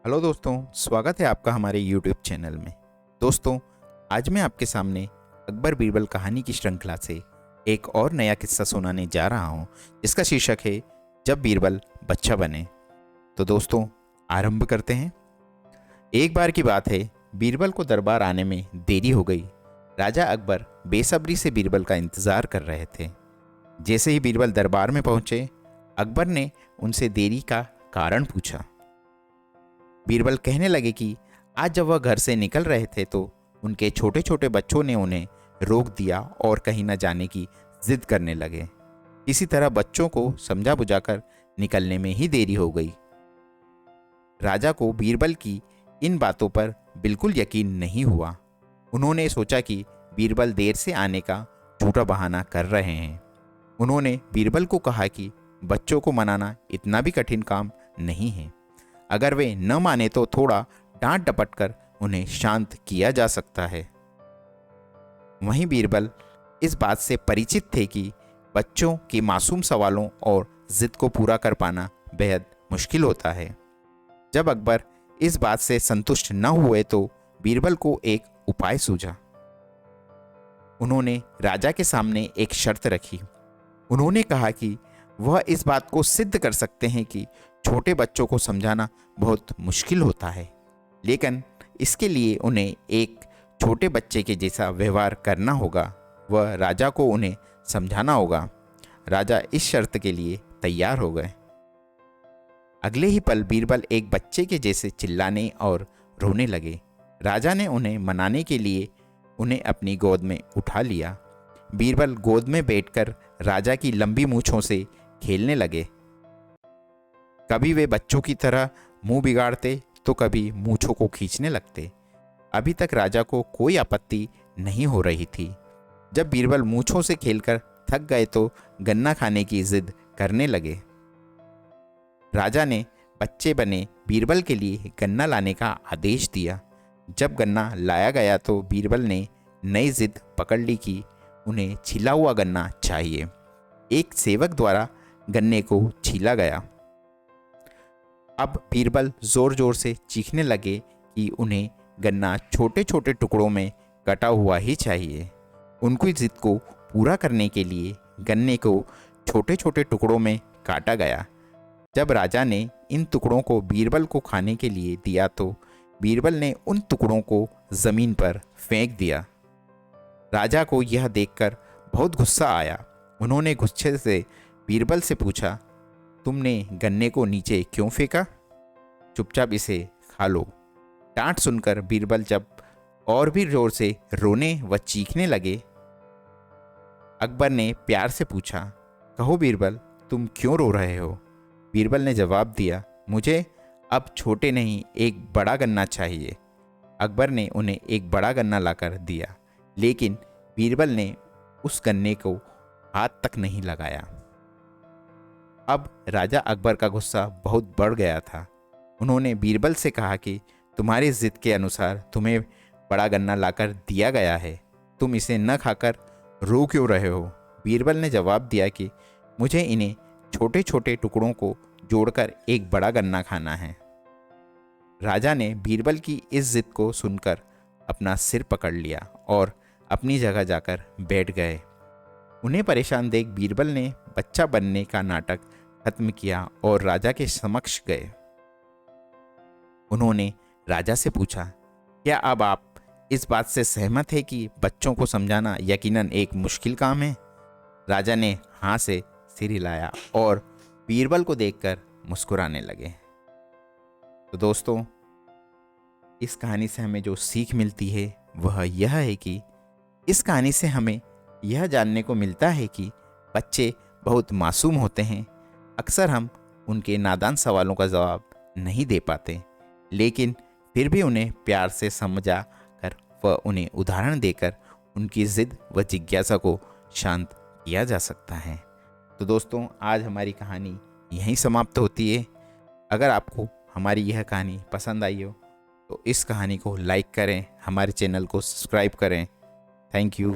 Hello दोस्तों, स्वागत है आपका हमारे यूट्यूब चैनल में। दोस्तों, आज मैं आपके सामने अकबर बीरबल कहानी की श्रृंखला से एक और नया किस्सा सुनाने जा रहा हूं, जिसका शीर्षक है जब बीरबल बच्चा बने। तो दोस्तों, आरंभ करते हैं। एक बार की बात है, बीरबल को दरबार आने में देरी हो गई। राजा अकबर बेसब्री से बीरबल का इंतजार कर रहे थे। जैसे ही बीरबल दरबार में पहुंचे, अकबर ने उनसे देरी का कारण पूछा। बीरबल कहने लगे कि आज जब वह घर से निकल रहे थे तो उनके छोटे छोटे बच्चों ने उन्हें रोक दिया और कहीं न जाने की जिद करने लगे। इसी तरह बच्चों को समझा बुझाकर निकलने में ही देरी हो गई। राजा को बीरबल की इन बातों पर बिल्कुल यकीन नहीं हुआ। उन्होंने सोचा कि बीरबल देर से आने का झूठा बहाना कर रहे हैं। उन्होंने बीरबल को कहा कि बच्चों को मनाना इतना भी कठिन काम नहीं है। अगर वे न माने तो थोड़ा डांट डपट कर उन्हें शांत किया जा सकता है। वहीं बीरबल इस बात से परिचित थे कि बच्चों के मासूम सवालों और जिद को पूरा कर पाना बेहद मुश्किल होता है। जब अकबर इस बात से संतुष्ट न हुए तो बीरबल को एक उपाय सूझा। उन्होंने राजा के सामने एक शर्त रखी। उन्होंने कहा कि वह इस बात को सिद्ध कर सकते हैं कि छोटे बच्चों को समझाना बहुत मुश्किल होता है, लेकिन इसके लिए उन्हें एक छोटे बच्चे के जैसा व्यवहार करना होगा। वह राजा को उन्हें समझाना होगा। राजा इस शर्त के लिए तैयार हो गए। अगले ही पल बीरबल एक बच्चे के जैसे चिल्लाने और रोने लगे। राजा ने उन्हें मनाने के लिए उन्हें अपनी गोद में उठा लिया। बीरबल गोद में बैठकर राजा की लंबी मूंछों से खेलने लगे। कभी वे बच्चों की तरह मुंह बिगाड़ते तो कभी मूंछों को खींचने लगते। अभी तक राजा को कोई आपत्ति नहीं हो रही थी। जब बीरबल मूंछों से खेलकर थक गए तो गन्ना खाने की जिद करने लगे। राजा ने बच्चे बने बीरबल के लिए गन्ना लाने का आदेश दिया। जब गन्ना लाया गया तो बीरबल ने नई जिद पकड़ ली कि उन्हें छिला हुआ गन्ना चाहिए। एक सेवक द्वारा गन्ने को छीला गया। अब बीरबल जोर जोर से चीखने लगे कि उन्हें गन्ना छोटे छोटे टुकड़ों में कटा हुआ ही चाहिए। उनकी जिद को पूरा करने के लिए गन्ने को छोटे छोटे टुकड़ों में काटा गया। जब राजा ने इन टुकड़ों को बीरबल को खाने के लिए दिया तो बीरबल ने उन टुकड़ों को ज़मीन पर फेंक दिया। राजा को यह देखकर बहुत गुस्सा आया। उन्होंने गुस्से से बीरबल से पूछा, तुमने गन्ने को नीचे क्यों फेंका? चुपचाप इसे खा लो। डांट सुनकर बीरबल जब और भी जोर से रोने व चीखने लगे, अकबर ने प्यार से पूछा, कहो बीरबल, तुम क्यों रो रहे हो? बीरबल ने जवाब दिया, मुझे अब छोटे नहीं एक बड़ा गन्ना चाहिए। अकबर ने उन्हें एक बड़ा गन्ना लाकर दिया, लेकिन बीरबल ने उस गन्ने को हाथ तक नहीं लगाया। अब राजा अकबर का गुस्सा बहुत बढ़ गया था। उन्होंने बीरबल से कहा कि तुम्हारी जिद के अनुसार तुम्हें बड़ा गन्ना लाकर दिया गया है, तुम इसे न खाकर रो क्यों रहे हो? बीरबल ने जवाब दिया कि मुझे इन्हें छोटे छोटे टुकड़ों को जोड़कर एक बड़ा गन्ना खाना है। राजा ने बीरबल की इस जिद को सुनकर अपना सिर पकड़ लिया और अपनी जगह जाकर बैठ गए। उन्हें परेशान देख बीरबल ने बच्चा बनने का नाटक खत्म किया और राजा के समक्ष गए। उन्होंने राजा से पूछा, क्या अब आप इस बात से सहमत है कि बच्चों को समझाना यकीनन एक मुश्किल काम है? राजा ने हाँ से सिर हिलाया और बीरबल को देखकर मुस्कुराने लगे। तो दोस्तों, इस कहानी से हमें जो सीख मिलती है वह यह है कि इस कहानी से हमें यह जानने को मिलता है कि बच्चे बहुत मासूम होते हैं। अक्सर हम उनके नादान सवालों का जवाब नहीं दे पाते, लेकिन फिर भी उन्हें प्यार से समझा कर व उन्हें उदाहरण देकर उनकी जिद व जिज्ञासा को शांत किया जा सकता है। तो दोस्तों, आज हमारी कहानी यहीं समाप्त होती है। अगर आपको हमारी यह कहानी पसंद आई हो तो इस कहानी को लाइक करें, हमारे चैनल को सब्सक्राइब करें। Thank you.